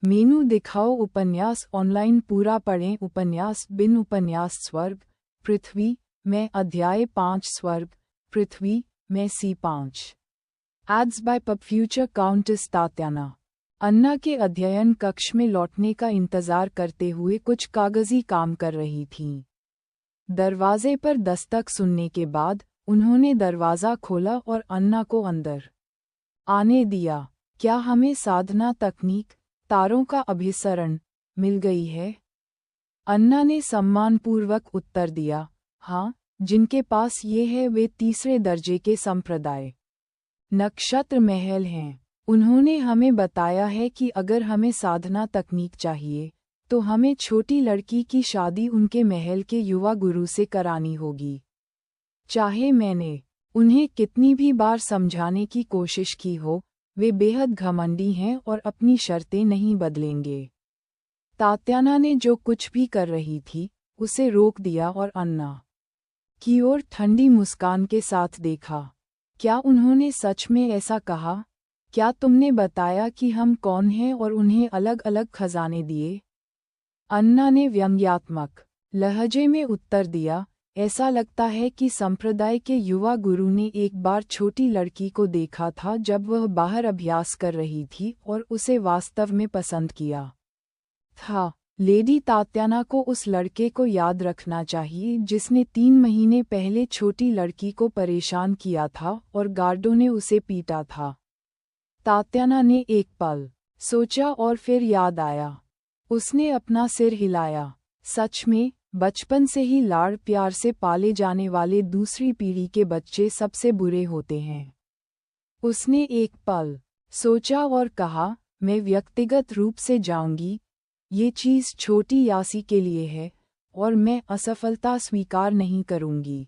मेनू दिखाओ उपन्यास ऑनलाइन पूरा पढ़ें उपन्यास बिन उपन्यास स्वर्ग पृथ्वी में अध्याय 5 स्वर्ग पृथ्वी में C5 एड्स बाय पब फ्यूचर काउंटेस तात्याना। अन्ना के अध्ययन कक्ष में लौटने का इंतजार करते हुए कुछ कागजी काम कर रही थीं। दरवाजे पर दस्तक सुनने के बाद उन्होंने दरवाज़ा खोला और अन्ना को अंदर आने दिया। क्या हमें साधना तकनीक तारों का अभिसरण मिल गई है? अन्ना ने सम्मानपूर्वक उत्तर दिया, हाँ, जिनके पास ये है वे तीसरे दर्जे के संप्रदाय नक्षत्र महल हैं। उन्होंने हमें बताया है कि अगर हमें साधना तकनीक चाहिए तो हमें छोटी लड़की की शादी उनके महल के युवा गुरु से करानी होगी। चाहे मैंने उन्हें कितनी भी बार समझाने की कोशिश की हो, वे बेहद घमंडी हैं और अपनी शर्तें नहीं बदलेंगे। तात्याना ने जो कुछ भी कर रही थी उसे रोक दिया और अन्ना की ओर ठंडी मुस्कान के साथ देखा। क्या उन्होंने सच में ऐसा कहा? क्या तुमने बताया कि हम कौन हैं और उन्हें अलग अलग खजाने दिए? अन्ना ने व्यंग्यात्मक लहजे में उत्तर दिया, ऐसा लगता है कि संप्रदाय के युवा गुरु ने एक बार छोटी लड़की को देखा था जब वह बाहर अभ्यास कर रही थी और उसे वास्तव में पसंद किया था। लेडी तात्याना को उस लड़के को याद रखना चाहिए जिसने 3 महीने पहले छोटी लड़की को परेशान किया था और गार्डों ने उसे पीटा था। तात्याना ने एक पल सोचा और फिर याद आया। उसने अपना सिर हिलाया। सच में, बचपन से ही लाड़ प्यार से पाले जाने वाले दूसरी पीढ़ी के बच्चे सबसे बुरे होते हैं। उसने एक पल सोचा और कहा, मैं व्यक्तिगत रूप से जाऊंगी। ये चीज़ छोटी यासी के लिए है और मैं असफलता स्वीकार नहीं करूंगी।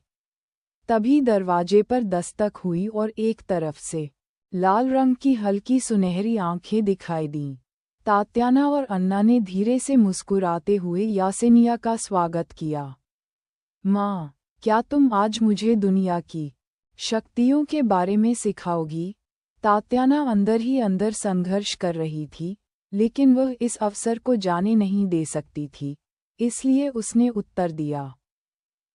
तभी दरवाजे पर दस्तक हुई और एक तरफ से लाल रंग की हल्की सुनहरी आंखें दिखाई दीं। तात्याना और अन्ना ने धीरे से मुस्कुराते हुए यासेनिया का स्वागत किया। माँ, क्या तुम आज मुझे दुनिया की शक्तियों के बारे में सिखाओगी? तात्याना अंदर ही अंदर संघर्ष कर रही थी, लेकिन वह इस अवसर को जाने नहीं दे सकती थी, इसलिए उसने उत्तर दिया,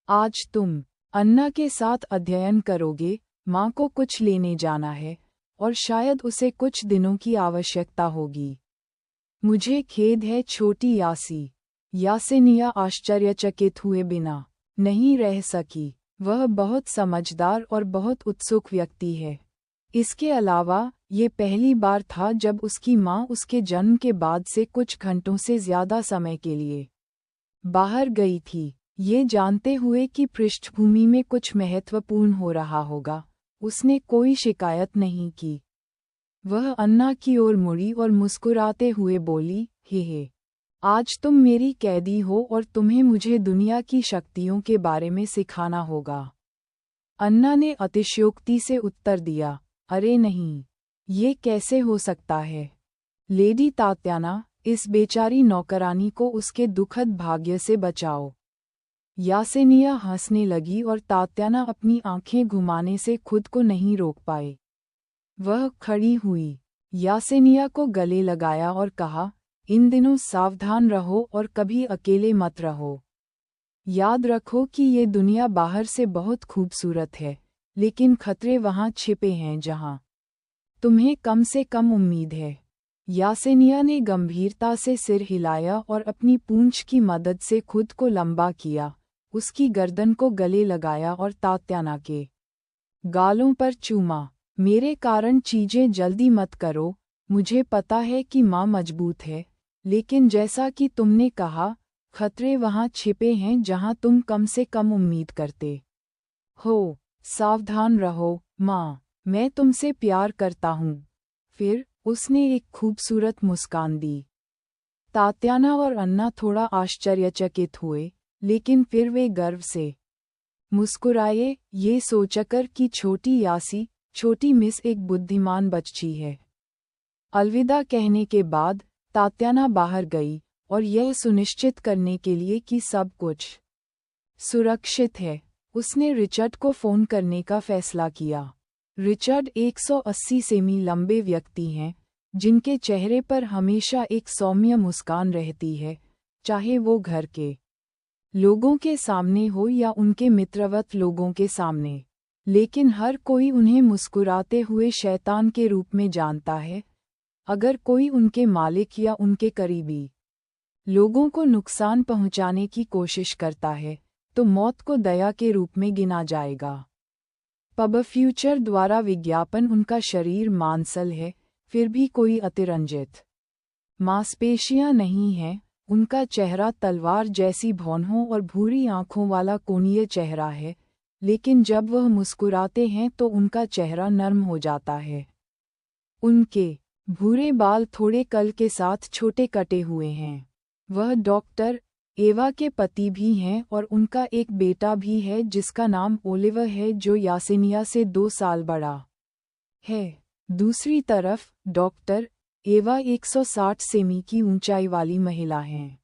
आज तुम अन्ना के साथ अध्ययन करोगे। माँ को कुछ लेने जाना है और शायद उसे कुछ दिनों की आवश्यकता होगी। मुझे खेद है छोटी यासी। यासेनिया आश्चर्यचकित हुए बिना नहीं रह सकी। वह बहुत समझदार और बहुत उत्सुक व्यक्ति है। इसके अलावा ये पहली बार था जब उसकी माँ उसके जन्म के बाद से कुछ घंटों से ज़्यादा समय के लिए बाहर गई थी। ये जानते हुए कि पृष्ठभूमि में कुछ महत्वपूर्ण हो रहा होगा, उसने कोई शिकायत नहीं की। वह अन्ना की ओर मुड़ी और मुस्कुराते हुए बोली, हे, आज तुम मेरी कैदी हो और तुम्हें मुझे दुनिया की शक्तियों के बारे में सिखाना होगा। अन्ना ने अतिशयोक्ति से उत्तर दिया, अरे नहीं, ये कैसे हो सकता है? लेडी तात्याना, इस बेचारी नौकरानी को उसके दुखद भाग्य से बचाओ। यासेनिया हंसने लगी और तात्याना अपनी आंखें घुमाने से खुद को नहीं रोक पाए। वह खड़ी हुई, यासेनिया को गले लगाया और कहा, इन दिनों सावधान रहो और कभी अकेले मत रहो। याद रखो कि ये दुनिया बाहर से बहुत खूबसूरत है, लेकिन खतरे वहाँ छिपे हैं जहाँ तुम्हें कम से कम उम्मीद है। यासेनिया ने गंभीरता से सिर हिलाया और अपनी पूंछ की मदद से खुद को लंबा किया, उसकी गर्दन को गले लगाया और तात्याना के गालों पर चूमा। मेरे कारण चीजें जल्दी मत करो। मुझे पता है कि माँ मजबूत है, लेकिन जैसा कि तुमने कहा, खतरे वहाँ छिपे हैं जहाँ तुम कम से कम उम्मीद करते हो। सावधान रहो, माँ, मैं तुमसे प्यार करता हूँ। फिर उसने एक खूबसूरत मुस्कान दी। तात्याना और अन्ना थोड़ा आश्चर्यचकित हुए, लेकिन फिर वे गर्व से मुस्कुराए, ये सोचकर कि छोटी यासी, छोटी मिस एक बुद्धिमान बच्ची है। अलविदा कहने के बाद तात्याना बाहर गई और यह सुनिश्चित करने के लिए कि सब कुछ सुरक्षित है, उसने रिचर्ड को फ़ोन करने का फैसला किया। रिचर्ड 180 सेमी लंबे व्यक्ति हैं, जिनके चेहरे पर हमेशा एक सौम्य मुस्कान रहती है, चाहे वो घर के लोगों के सामने हो या उनके मित्रवत लोगों के सामने। लेकिन हर कोई उन्हें मुस्कुराते हुए शैतान के रूप में जानता है। अगर कोई उनके मालिक या उनके करीबी लोगों को नुकसान पहुंचाने की कोशिश करता है, तो मौत को दया के रूप में गिना जाएगा। पब फ्यूचर द्वारा विज्ञापन उनका शरीर मांसल है, फिर भी कोई अतिरंजित मांसपेशियां नहीं हैं। उनका चेहरा तलवार जैसी भौहों और भूरी आंखों वाला कोणीय चेहरा है, लेकिन जब वह मुस्कुराते हैं तो उनका चेहरा नर्म हो जाता है। उनके भूरे बाल थोड़े कल के साथ छोटे कटे हुए हैं। वह डॉक्टर एवा के पति भी हैं और उनका एक बेटा भी है जिसका नाम ओलिवर है, जो यासेनिया से 2 साल बड़ा है। दूसरी तरफ डॉक्टर एवा 160 सेमी की ऊंचाई वाली महिला हैं।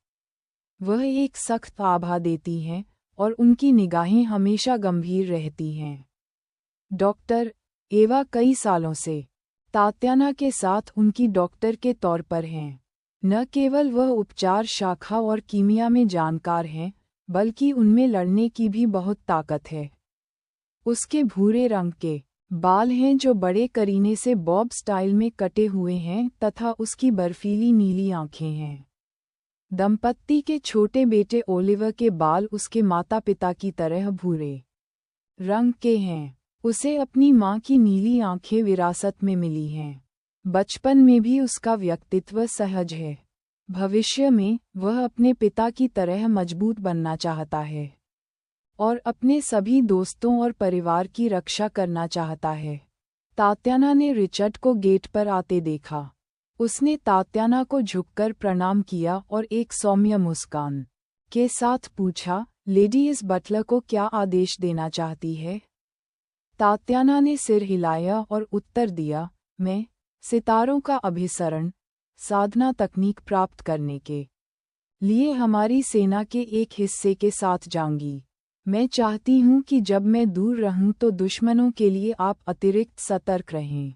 वह एक सख्त आभा देती हैं और उनकी निगाहें हमेशा गंभीर रहती हैं। डॉक्टर एवा कई सालों से तात्याना के साथ उनकी डॉक्टर के तौर पर हैं। न केवल वह उपचार शाखा और कीमिया में जानकार हैं, बल्कि उनमें लड़ने की भी बहुत ताकत है। उसके भूरे रंग के बाल हैं जो बड़े करीने से बॉब स्टाइल में कटे हुए हैं तथा उसकी बर्फीली नीली आंखें हैं। दंपत्ति के छोटे बेटे ओलिवर के बाल उसके माता पिता की तरह भूरे रंग के हैं। उसे अपनी मां की नीली आंखें विरासत में मिली हैं। बचपन में भी उसका व्यक्तित्व सहज है। भविष्य में वह अपने पिता की तरह मजबूत बनना चाहता है और अपने सभी दोस्तों और परिवार की रक्षा करना चाहता है। तात्याना ने रिचर्ड को गेट पर आते देखा। उसने तात्याना को झुककर प्रणाम किया और एक सौम्य मुस्कान के साथ पूछा, लेडी इस बटलर को क्या आदेश देना चाहती है? तात्याना ने सिर हिलाया और उत्तर दिया, मैं सितारों का अभिसरण साधना तकनीक प्राप्त करने के लिए हमारी सेना के एक हिस्से के साथ जाऊंगी। मैं चाहती हूं कि जब मैं दूर रहूं तो दुश्मनों के लिए आप अतिरिक्त सतर्क रहें।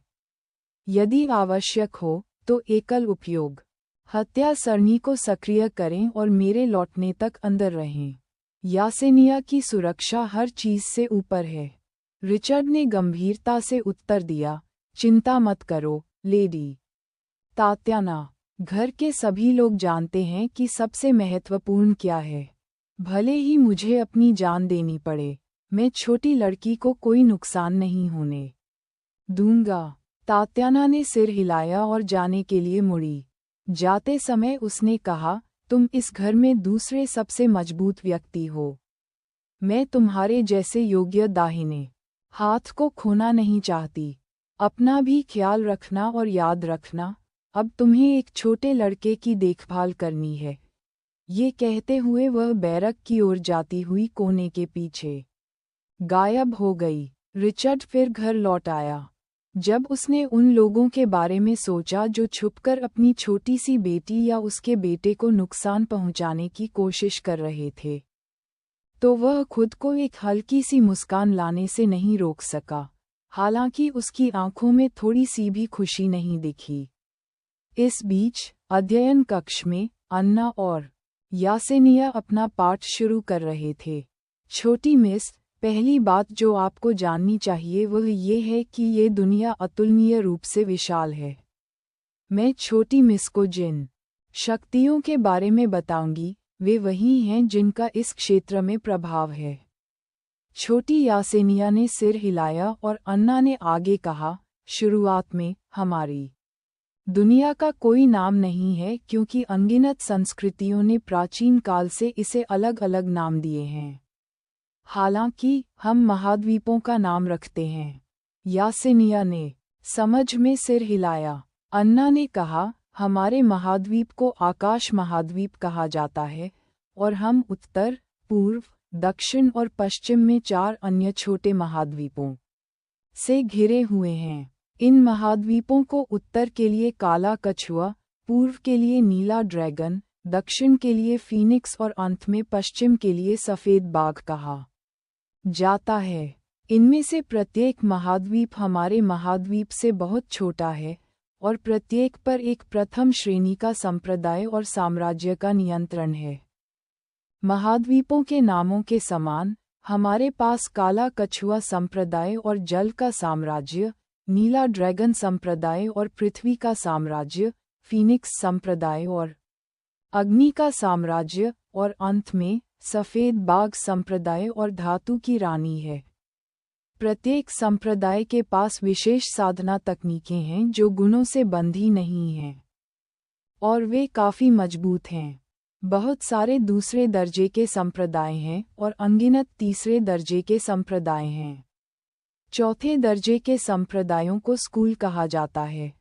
यदि आवश्यक हो तो एकल उपयोग हत्या सरणी को सक्रिय करें और मेरे लौटने तक अंदर रहें। यासेनिया की सुरक्षा हर चीज से ऊपर है। रिचर्ड ने गंभीरता से उत्तर दिया, चिंता मत करो, लेडी तात्याना। घर के सभी लोग जानते हैं कि सबसे महत्वपूर्ण क्या है। भले ही मुझे अपनी जान देनी पड़े, मैं छोटी लड़की को कोई नुकसान नहीं होने दूंगा। तात्याना ने सिर हिलाया और जाने के लिए मुड़ी। जाते समय उसने कहा, तुम इस घर में दूसरे सबसे मजबूत व्यक्ति हो। मैं तुम्हारे जैसे योग्य दाहिने हाथ को खोना नहीं चाहती। अपना भी ख्याल रखना और याद रखना, अब तुम्हें एक छोटे लड़के की देखभाल करनी है। ये कहते हुए वह बैरक की ओर जाती हुई कोने के पीछे गायब हो गई। रिचर्ड फिर घर लौट आया। जब उसने उन लोगों के बारे में सोचा जो छुपकर अपनी छोटी सी बेटी या उसके बेटे को नुकसान पहुंचाने की कोशिश कर रहे थे, तो वह खुद को एक हल्की सी मुस्कान लाने से नहीं रोक सका। हालांकि उसकी आंखों में थोड़ी सी भी खुशी नहीं दिखी। इस बीच अध्ययन कक्ष में अन्ना और यासेनिया अपना पाठ शुरू कर रहे थे। छोटी मिस, पहली बात जो आपको जाननी चाहिए वह ये है कि ये दुनिया अतुलनीय रूप से विशाल है। मैं छोटी मिस को जिन शक्तियों के बारे में बताऊंगी, वे वही हैं जिनका इस क्षेत्र में प्रभाव है। छोटी यासेनिया ने सिर हिलाया और अन्ना ने आगे कहा, शुरुआत में हमारी दुनिया का कोई नाम नहीं है क्योंकि अनगिनत संस्कृतियों ने प्राचीन काल से इसे अलग अलग नाम दिए हैं। हालांकि हम महाद्वीपों का नाम रखते हैं। यासेनिया ने समझ में सिर हिलाया। अन्ना ने कहा, हमारे महाद्वीप को आकाश महाद्वीप कहा जाता है और हम उत्तर, पूर्व, दक्षिण और पश्चिम में 4 अन्य छोटे महाद्वीपों से घिरे हुए हैं। इन महाद्वीपों को उत्तर के लिए काला कछुआ, पूर्व के लिए नीला ड्रैगन, दक्षिण के लिए फीनिक्स और अंत में पश्चिम के लिए सफ़ेद बाघ कहा जाता है। इनमें से प्रत्येक महाद्वीप हमारे महाद्वीप से बहुत छोटा है और प्रत्येक पर एक प्रथम श्रेणी का संप्रदाय और साम्राज्य का नियंत्रण है। महाद्वीपों के नामों के समान, हमारे पास काला कछुआ संप्रदाय और जल का साम्राज्य, नीला ड्रैगन संप्रदाय और पृथ्वी का साम्राज्य, फीनिक्स संप्रदाय और अग्नि का साम्राज्य, और अंत में सफेद बाघ संप्रदाय और धातु की रानी है। प्रत्येक संप्रदाय के पास विशेष साधना तकनीकें हैं जो गुणों से बंधी नहीं हैं, और वे काफी मजबूत हैं। बहुत सारे दूसरे दर्जे के संप्रदाय हैं और अनगिनत तीसरे दर्जे के संप्रदाय हैं। चौथे दर्जे के संप्रदायों को स्कूल कहा जाता है,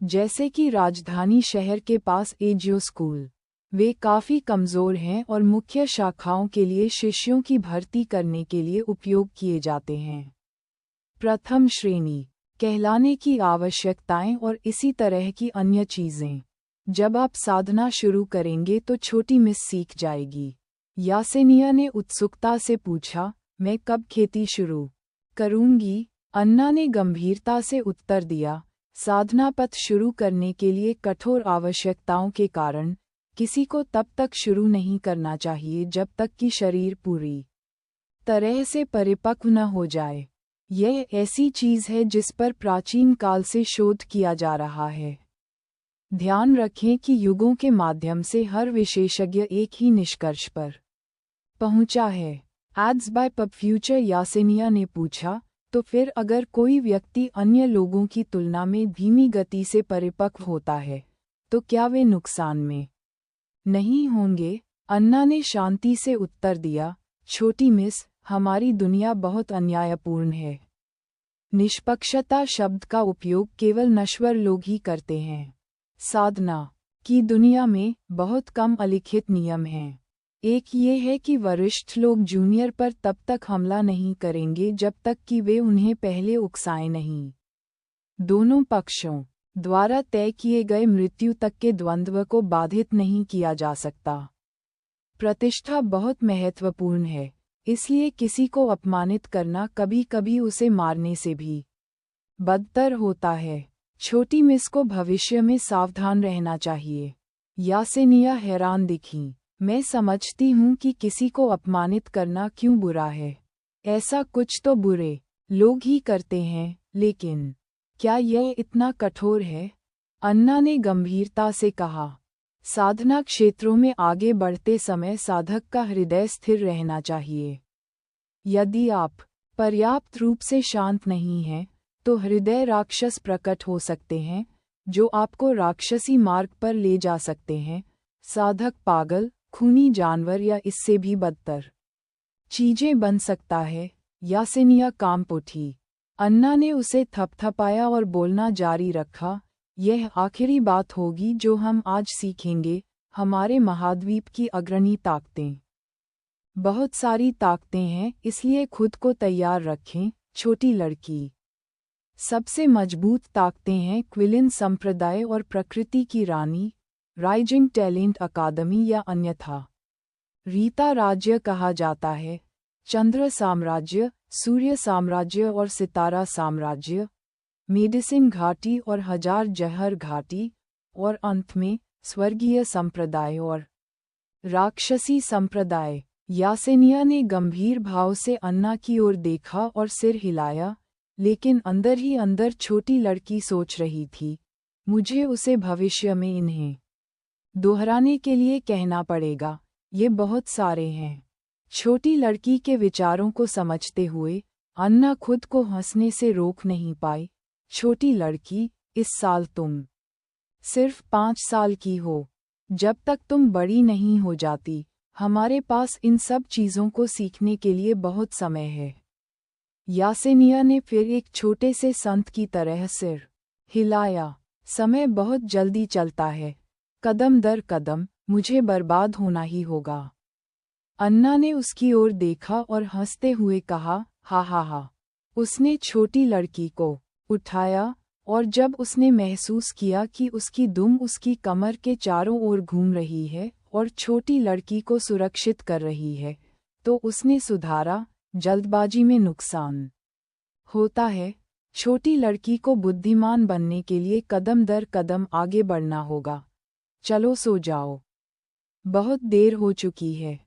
जैसे कि राजधानी शहर के पास एजियो स्कूल। वे काफी कमजोर हैं और मुख्य शाखाओं के लिए शिष्यों की भर्ती करने के लिए उपयोग किए जाते हैं। प्रथम श्रेणी कहलाने की आवश्यकताएं और इसी तरह की अन्य चीजें। जब आप साधना शुरू करेंगे तो छोटी मिस सीख जाएगी। यासेनिया ने उत्सुकता से पूछा, मैं कब खेती शुरू करूंगी? अन्ना ने गंभीरता से उत्तर दिया, साधना पथ शुरू करने के लिए कठोर आवश्यकताओं के कारण किसी को तब तक शुरू नहीं करना चाहिए जब तक कि शरीर पूरी तरह से परिपक्व न हो जाए। यह ऐसी चीज है जिस पर प्राचीन काल से शोध किया जा रहा है। ध्यान रखें कि युगों के माध्यम से हर विशेषज्ञ एक ही निष्कर्ष पर पहुंचा है। एड्स बाय पब फ्यूचर यासेनिया ने पूछा, तो फिर अगर कोई व्यक्ति अन्य लोगों की तुलना में धीमी गति से परिपक्व होता है, तो क्या वे नुकसान में नहीं होंगे? अन्ना ने शांति से उत्तर दिया, छोटी मिस, हमारी दुनिया बहुत अन्यायपूर्ण है। निष्पक्षता शब्द का उपयोग केवल नश्वर लोग ही करते हैं। साधना की दुनिया में बहुत कम अलिखित नियम हैं। एक ये है कि वरिष्ठ लोग जूनियर पर तब तक हमला नहीं करेंगे जब तक कि वे उन्हें पहले उकसाएं नहीं। दोनों पक्षों द्वारा तय किए गए मृत्यु तक के द्वंद्व को बाधित नहीं किया जा सकता। प्रतिष्ठा बहुत महत्वपूर्ण है, इसलिए किसी को अपमानित करना कभी कभी उसे मारने से भी बदतर होता है। छोटी मिस को भविष्य में सावधान रहना चाहिए। यासेनिया हैरान दिखीं, मैं समझती हूँ कि किसी को अपमानित करना क्यों बुरा है। ऐसा कुछ तो बुरे लोग ही करते हैं, लेकिन क्या यह इतना कठोर है? अन्ना ने गंभीरता से कहा, साधना क्षेत्रों में आगे बढ़ते समय साधक का हृदय स्थिर रहना चाहिए। यदि आप पर्याप्त रूप से शांत नहीं हैं, तो हृदय राक्षस प्रकट हो सकते हैं जो आपको राक्षसी मार्ग पर ले जा सकते हैं। साधक पागल, खूनी जानवर या इससे भी बदतर चीजें बन सकता है। यासेनिया कांप उठी। अन्ना ने उसे थपथपाया और बोलना जारी रखा, यह आखिरी बात होगी जो हम आज सीखेंगे। हमारे महाद्वीप की अग्रणी ताकतें बहुत सारी ताकतें हैं, इसलिए खुद को तैयार रखें। छोटी लड़की सबसे मजबूत ताकतें हैं क्विलिन संप्रदाय और प्रकृति की रानी, राइजिंग टैलेंट अकादमी या अन्यथा रीता राज्य कहा जाता है, चंद्र साम्राज्य, सूर्य साम्राज्य और सितारा साम्राज्य, मेडिसिन घाटी और हजार जहर घाटी, और अंत में स्वर्गीय संप्रदाय और राक्षसी संप्रदाय। यासेनिया ने गंभीर भाव से अन्ना की ओर देखा और सिर हिलाया, लेकिन अंदर ही अंदर छोटी लड़की सोच रही थी, मुझे उसे भविष्य में इन्हें दोहराने के लिए कहना पड़ेगा, ये बहुत सारे हैं। छोटी लड़की के विचारों को समझते हुए अन्ना खुद को हंसने से रोक नहीं पाई। छोटी लड़की, इस साल तुम सिर्फ 5 साल की हो। जब तक तुम बड़ी नहीं हो जाती, हमारे पास इन सब चीज़ों को सीखने के लिए बहुत समय है। यासेनिया ने फिर एक छोटे से संत की तरह सिर हिलाया। समय बहुत जल्दी चलता है, कदम दर कदम मुझे बर्बाद होना ही होगा। अन्ना ने उसकी ओर देखा और हंसते हुए कहा, हा हा हा। उसने छोटी लड़की को उठाया, और जब उसने महसूस किया कि उसकी दुम उसकी कमर के चारों ओर घूम रही है और छोटी लड़की को सुरक्षित कर रही है, तो उसने सुधारा, जल्दबाजी में नुकसान होता है। छोटी लड़की को बुद्धिमान बनने के लिए कदम दर कदम आगे बढ़ना होगा। चलो सो जाओ, बहुत देर हो चुकी है।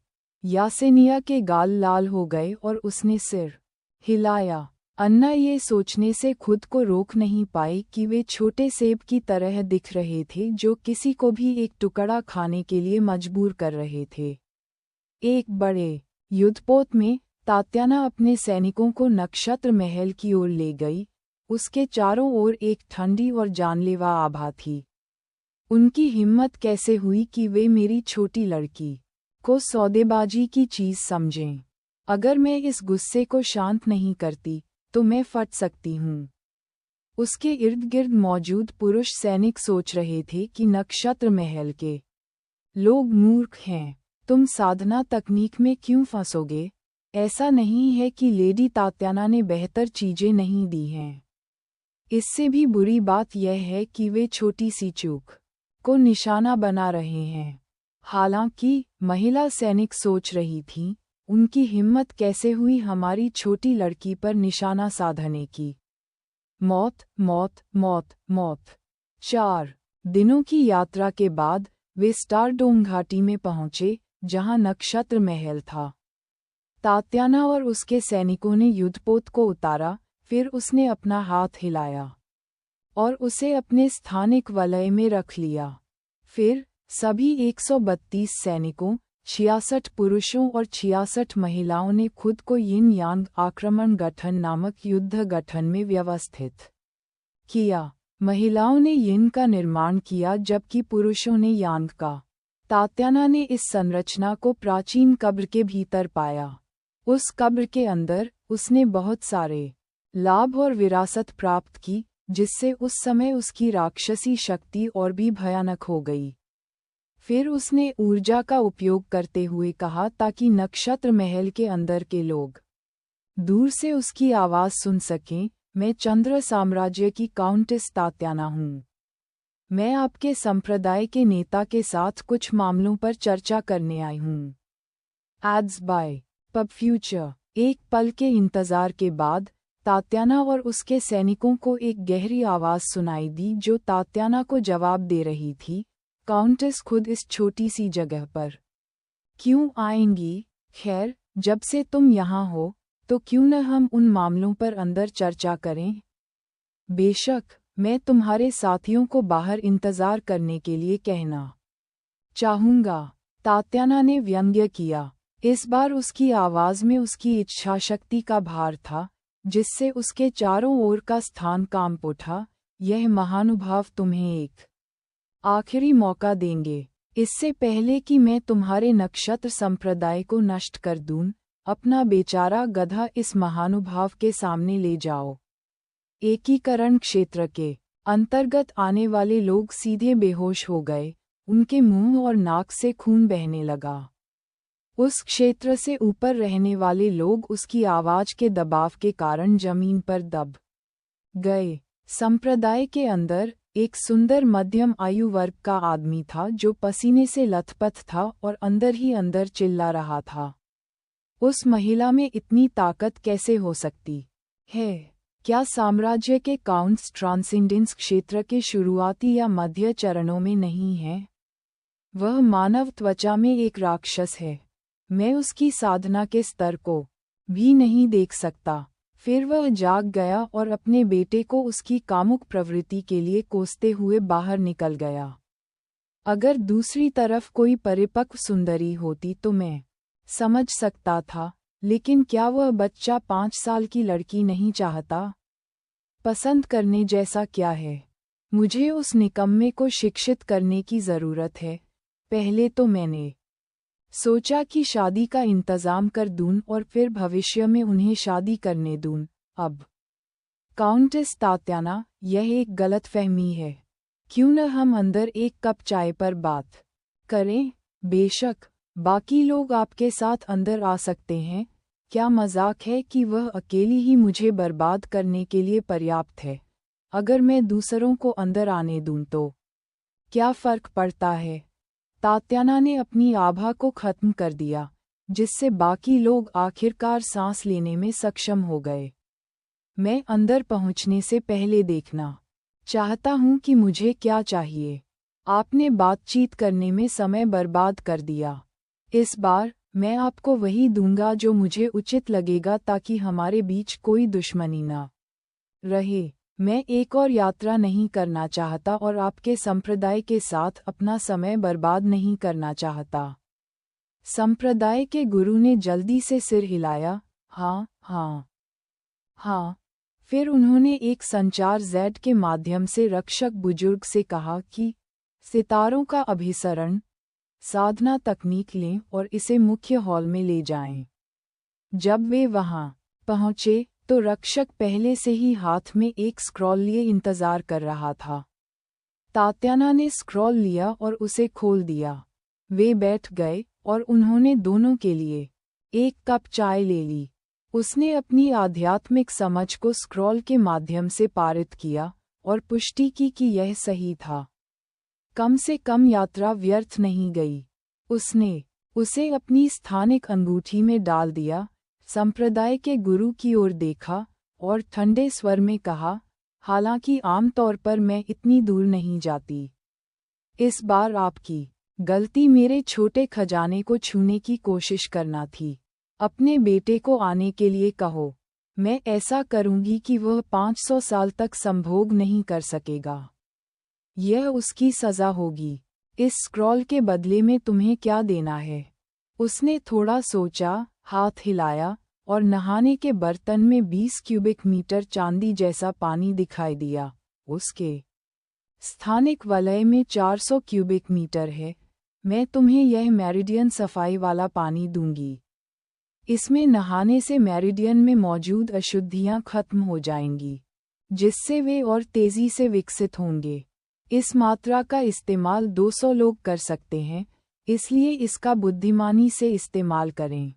यासेनिया के गाल लाल हो गए और उसने सिर हिलाया। अन्ना ये सोचने से खुद को रोक नहीं पाई कि वे छोटे सेब की तरह दिख रहे थे जो किसी को भी एक टुकड़ा खाने के लिए मजबूर कर रहे थे। एक बड़े युद्धपोत में तात्याना अपने सैनिकों को नक्षत्र महल की ओर ले गई। उसके चारों ओर एक ठंडी और जानलेवा आभा थी। उनकी हिम्मत कैसे हुई कि वे मेरी छोटी लड़की को सौदेबाजी की चीज समझें। अगर मैं इस गुस्से को शांत नहीं करती तो मैं फट सकती हूँ। उसके इर्द गिर्द मौजूद पुरुष सैनिक सोच रहे थे कि नक्षत्र महल के लोग मूर्ख हैं। तुम साधना तकनीक में क्यों फंसोगे? ऐसा नहीं है कि लेडी तात्याना ने बेहतर चीजें नहीं दी हैं। इससे भी बुरी बात यह है कि वे छोटी सी चूक को निशाना बना रहे हैं। हालांकि महिला सैनिक सोच रही थी, उनकी हिम्मत कैसे हुई हमारी छोटी लड़की पर निशाना साधने की। मौत, मौत, मौत, मौत। 4 दिनों की यात्रा के बाद वे स्टारडोम घाटी में पहुंचे, जहां नक्षत्र महल था। तात्याना और उसके सैनिकों ने युद्धपोत को उतारा, फिर उसने अपना हाथ हिलाया और उसे अपने स्थानिक वलय में रख लिया। फिर सभी 132 सैनिकों, 66 पुरुषों और 66 महिलाओं ने खुद को यिन यांग आक्रमण गठन नामक युद्ध गठन में व्यवस्थित किया। महिलाओं ने यिन का निर्माण किया जबकि पुरुषों ने यांग का। तात्याना ने इस संरचना को प्राचीन कब्र के भीतर पाया। उस कब्र के अंदर उसने बहुत सारे लाभ और विरासत प्राप्त की, जिससे उस समय उसकी राक्षसी शक्ति और भी भयानक हो गई। फिर उसने ऊर्जा का उपयोग करते हुए कहा ताकि नक्षत्र महल के अंदर के लोग दूर से उसकी आवाज सुन सकें, मैं चंद्र साम्राज्य की काउंटेस तात्याना हूँ। मैं आपके संप्रदाय के नेता के साथ कुछ मामलों पर चर्चा करने आई हूँ। Ads bye pub future. एक पल के इंतजार के बाद तात्याना और उसके सैनिकों को एक गहरी आवाज सुनाई दी जो तात्याना को जवाब दे रही थी, काउंटेस खुद इस छोटी सी जगह पर क्यों आएंगी? खैर, जब से तुम यहाँ हो तो क्यों न हम उन मामलों पर अंदर चर्चा करें? बेशक, मैं तुम्हारे साथियों को बाहर इंतजार करने के लिए कहना चाहूँगा, तात्याना ने व्यंग्य किया। इस बार उसकी आवाज में उसकी इच्छाशक्ति का भार था, जिससे उसके चारों ओर का स्थान कांप उठा। यह महानुभाव तुम्हें एक आखिरी मौका देंगे। इससे पहले कि मैं तुम्हारे नक्षत्र संप्रदाय को नष्ट कर दूं, अपना बेचारा गधा इस महानुभाव के सामने ले जाओ। एकीकरण क्षेत्र के अंतर्गत आने वाले लोग सीधे बेहोश हो गए, उनके मुंह और नाक से खून बहने लगा। उस क्षेत्र से ऊपर रहने वाले लोग उसकी आवाज के दबाव के कारण जमीन पर दब गए। संप्रदाय के अंदर एक सुंदर मध्यम आयु वर्ग का आदमी था जो पसीने से लथपथ था और अंदर ही अंदर चिल्ला रहा था। उस महिला में इतनी ताकत कैसे हो सकती है? क्या साम्राज्य के काउंट्स ट्रांसेंडेंस क्षेत्र के शुरुआती या मध्य चरणों में नहीं है? वह मानव त्वचा में एक राक्षस है। मैं उसकी साधना के स्तर को भी नहीं देख सकता। फिर वह जाग गया और अपने बेटे को उसकी कामुक प्रवृत्ति के लिए कोसते हुए बाहर निकल गया। अगर दूसरी तरफ कोई परिपक्व सुंदरी होती तो मैं समझ सकता था, लेकिन क्या वह बच्चा 5 साल की लड़की नहीं चाहता? पसंद करने जैसा क्या है? मुझे उस निकम्मे को शिक्षित करने की ज़रूरत है। पहले तो मैंने सोचा कि शादी का इंतज़ाम कर दूं और फिर भविष्य में उन्हें शादी करने दूं। अब काउंटेस तात्याना, यह एक गलतफहमी है। क्यों न हम अंदर एक कप चाय पर बात करें? बेशक, बाकी लोग आपके साथ अंदर आ सकते हैं। क्या मजाक है कि वह अकेली ही मुझे बर्बाद करने के लिए पर्याप्त है? अगर मैं दूसरों को अंदर आने दूं तो क्या फर्क पड़ता है? तात्याना ने अपनी आभा को खत्म कर दिया, जिससे बाकी लोग आखिरकार सांस लेने में सक्षम हो गए। मैं अंदर पहुंचने से पहले देखना चाहता हूं कि मुझे क्या चाहिए। आपने बातचीत करने में समय बर्बाद कर दिया। इस बार मैं आपको वही दूंगा जो मुझे उचित लगेगा ताकि हमारे बीच कोई दुश्मनी न रहे। मैं एक और यात्रा नहीं करना चाहता और आपके संप्रदाय के साथ अपना समय बर्बाद नहीं करना चाहता। संप्रदाय के गुरु ने जल्दी से सिर हिलाया, हाँ हाँ हाँ। फिर उन्होंने एक संचार जेड के माध्यम से रक्षक बुजुर्ग से कहा कि सितारों का अभिसरण साधना तकनीक लें और इसे मुख्य हॉल में ले जाएं। जब वे वहां पहुंचे तो रक्षक पहले से ही हाथ में एक स्क्रॉल लिए इंतजार कर रहा था। तात्याना ने स्क्रॉल लिया और उसे खोल दिया। वे बैठ गए और उन्होंने दोनों के लिए एक कप चाय ले ली। उसने अपनी आध्यात्मिक समझ को स्क्रॉल के माध्यम से पारित किया और पुष्टि की कि यह सही था। कम से कम यात्रा व्यर्थ नहीं गई। उसने उसे अपनी स्थानिक अंगूठी में डाल दिया, संप्रदाय के गुरु की ओर देखा और ठंडे स्वर में कहा, हालांकि आमतौर पर मैं इतनी दूर नहीं जाती। इस बार आपकी गलती मेरे छोटे खजाने को छूने की कोशिश करना थी। अपने बेटे को आने के लिए कहो। मैं ऐसा करूंगी कि वह 500 साल तक संभोग नहीं कर सकेगा। यह उसकी सजा होगी। इस स्क्रॉल के बदले में तुम्हें क्या देना है? उसने थोड़ा सोचा, हाथ हिलाया और नहाने के बर्तन में 20 क्यूबिक मीटर चांदी जैसा पानी दिखाई दिया। उसके स्थानिक वलय में 400 क्यूबिक मीटर है। मैं तुम्हें यह मेरिडियन सफाई वाला पानी दूंगी। इसमें नहाने से मेरिडियन में मौजूद अशुद्धियां खत्म हो जाएंगी, जिससे वे और तेजी से विकसित होंगे। इस मात्रा का इस्तेमाल 200 लोग कर सकते हैं, इसलिए इसका बुद्धिमानी से इस्तेमाल करें।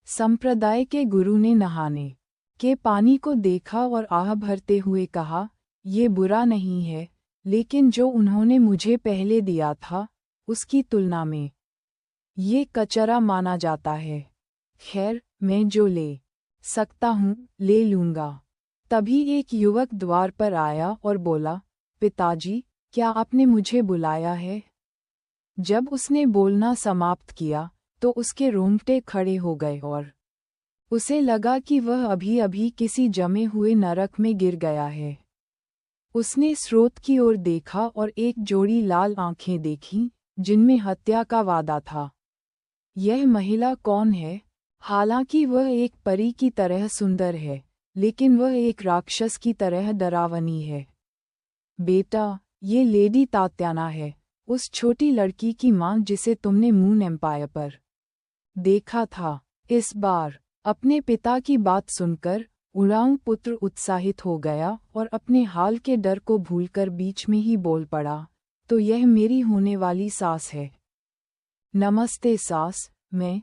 संप्रदाय के गुरु ने नहाने के पानी को देखा और आह भरते हुए कहा, ये बुरा नहीं है, लेकिन जो उन्होंने मुझे पहले दिया था, उसकी तुलना में ये कचरा माना जाता है। खैर, मैं जो ले सकता हूँ, ले लूँगा। तभी एक युवक द्वार पर आया और बोला, पिताजी, क्या आपने मुझे बुलाया है? जब उसने बोलना समाप्त किया, तो उसके रोंगटे खड़े हो गए और उसे लगा कि वह अभी-अभी किसी जमे हुए नरक में गिर गया है। उसने स्रोत की ओर देखा और एक जोड़ी लाल आंखें देखीं, जिनमें हत्या का वादा था। यह महिला कौन है? हालांकि वह एक परी की तरह सुंदर है, लेकिन वह एक राक्षस की तरह डरावनी है। बेटा, ये लेडी तात्याना है, उस छोटी लड़की की मां जिसे तुमने मून एम्पायर पर देखा था। इस बार अपने पिता की बात सुनकर उड़ाऊ पुत्र उत्साहित हो गया और अपने हाल के डर को भूलकर बीच में ही बोल पड़ा, तो यह मेरी होने वाली सास है। नमस्ते सास, मैं